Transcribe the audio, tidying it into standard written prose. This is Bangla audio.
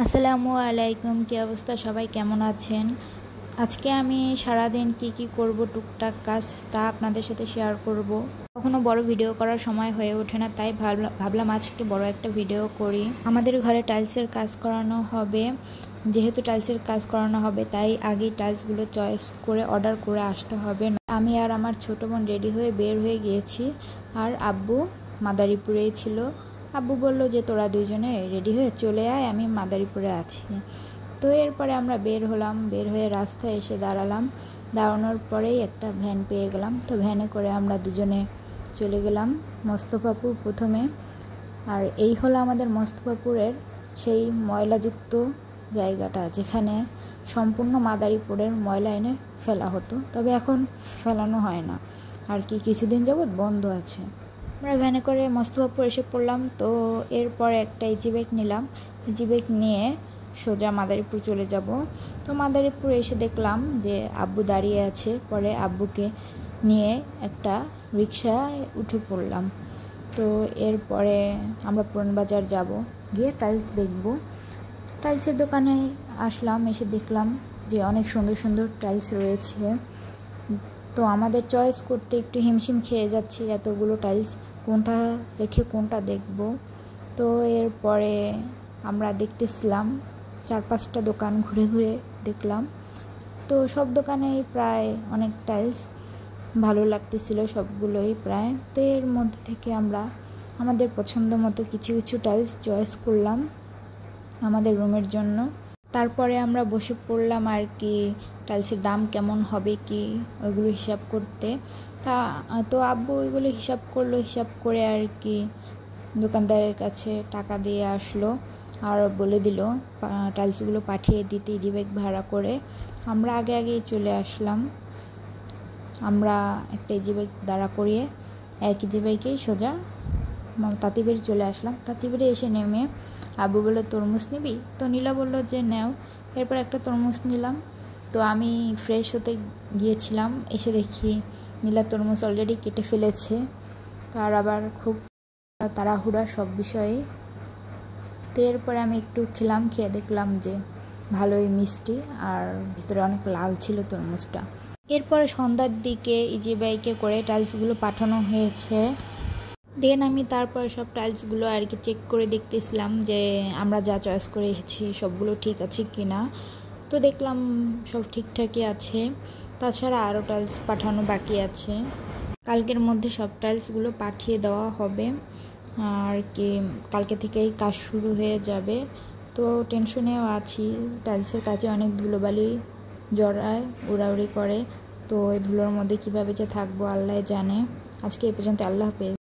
আসসালামু আলাইকুম। কি অবস্থা সবাই, কেমন আছেন? আজকে আমি সারাদিন কি করব টুকটাক কাজ তা আপনাদের সাথে শেয়ার করব। কখনো বড় ভিডিও করার সময় হয়ে ওঠে না, তাই ভাবলাম আজকে বড় একটা ভিডিও করি। আমাদের ঘরে টাইলসের কাজ করানো হবে। যেহেতু টাইলসের কাজ করানো হবে তাই আগেই টাইলসগুলো চয়েস করে অর্ডার করে আসতে হবে। আমি আর আমার ছোট বোন রেডি হয়ে বের হয়ে গিয়েছি, আর আব্বু মাদারীপুরেই ছিল। আব্বু বলল যে তোরা দুইজনে রেডি হয়ে চলে আয়, আমি মাদারীপুরে আছি। তো এরপরে আমরা বের হলাম, বের হয়ে রাস্তায় এসে দাঁড়ানোর পরেই একটা ভ্যান পেয়ে গেলাম। তো ভ্যানে করে আমরা দুজনে চলে গেলাম মোস্তফাপুর প্রথমে। আর এই হলো আমাদের মোস্তফাপুরের সেই ময়লাযুক্ত জায়গাটা, যেখানে সম্পূর্ণ মাদারীপুরের ময়লা এনে ফেলা হতো, তবে এখন ফেলানো হয় না আর কি, কিছুদিন যাবৎ বন্ধ আছে। আমরা ভ্যানে করে মোস্তফাপুর এসে পড়লাম। তো এরপরে একটা ইজি বাইক নিলাম, ইজি বাইক নিয়ে সোজা মাদারীপুর চলে যাব। তো মাদারীপুর এসে দেখলাম যে আব্বু দাঁড়িয়ে আছে, পরে আব্বুকে নিয়ে একটা রিকশায় উঠে পড়লাম। তো এরপরে আমরা পুরান বাজার যাব, গিয়ে টাইলস দেখব। টাইলসের দোকানে আসলাম, এসে দেখলাম যে অনেক সুন্দর সুন্দর টাইলস রয়েছে। তো আমাদের চয়েস করতে একটু হিমশিম খেয়ে যাচ্ছি, এতগুলো টাইলস কোনটা রেখে কোনটা দেখব। তো এরপরে আমরা দেখতেছিলাম 4-5টা দোকান ঘুরে ঘুরে দেখলাম। তো সব দোকানেই প্রায় অনেক টাইলস ভালো লাগতেছিল, সবগুলোই প্রায়। তো এর মধ্যে থেকে আমরা আমাদের পছন্দ মতো কিছু কিছু টাইলস চয়েস করলাম আমাদের রুমের জন্য। তারপরে আমরা বসে পড়লাম আর কি টাইলসের দাম কেমন হবে কি ওইগুলো হিসাব করতে। তো আব্বু ওইগুলো হিসাব করলো, হিসাব করে আর কি দোকানদারের কাছে টাকা দিয়ে আসলো আর বলে দিল টাইলসগুলো পাঠিয়ে দিতে ইজি বাইক ভাড়া করে। আমরা আগেই চলে আসলাম। আমরা একটা ইজি বাইক দাঁড়া করিয়ে এক ইজি বাইকেই সোজা তাঁতিবাড়ি চলে আসলাম। তাঁতিবাড়ি এসে নেমে আব্বু বলল তরমুজ নিবি? তো নীলা বললো যে নাও। এরপর একটা তরমুজ নিলাম। তো আমি ফ্রেশ হতে গিয়েছিলাম, এসে দেখি নীলা তরমুজ অলরেডি কেটে ফেলেছে। তার আবার খুব তাড়াহুড়া সব বিষয়ে। তো এরপরে আমি একটু খেলাম, খেয়ে দেখলাম যে ভালোই মিষ্টি আর ভিতরে অনেক লাল ছিল তরমুজটা। এরপরে সন্ধ্যার দিকে ইজি বাইকে করে টাইলসগুলো পাঠানো হয়েছে। দেন আমি তারপর সব টাইলসগুলো আর কি চেক করে দেখতেছিলাম যে আমরা যা চয়েস করে এসেছি সবগুলো ঠিক আছে কি না। তো দেখলাম সব ঠিকঠাকই আছে। তাছাড়া আরও টাইলস পাঠানো বাকি আছে, কালকের মধ্যে সব টাইলসগুলো পাঠিয়ে দেওয়া হবে আর কি, কালকে থেকেই কাজ শুরু হয়ে যাবে। তো টেনশনেও আছি, টাইলসের কাজে অনেক ধুলোবালি জড়ায়, উড়াউড়ি করে। তো এই ধুলোর মধ্যে কীভাবে যে থাকবো আল্লাহ জানে। আজকে এই পর্যন্ত, আল্লাহ হাফেজ।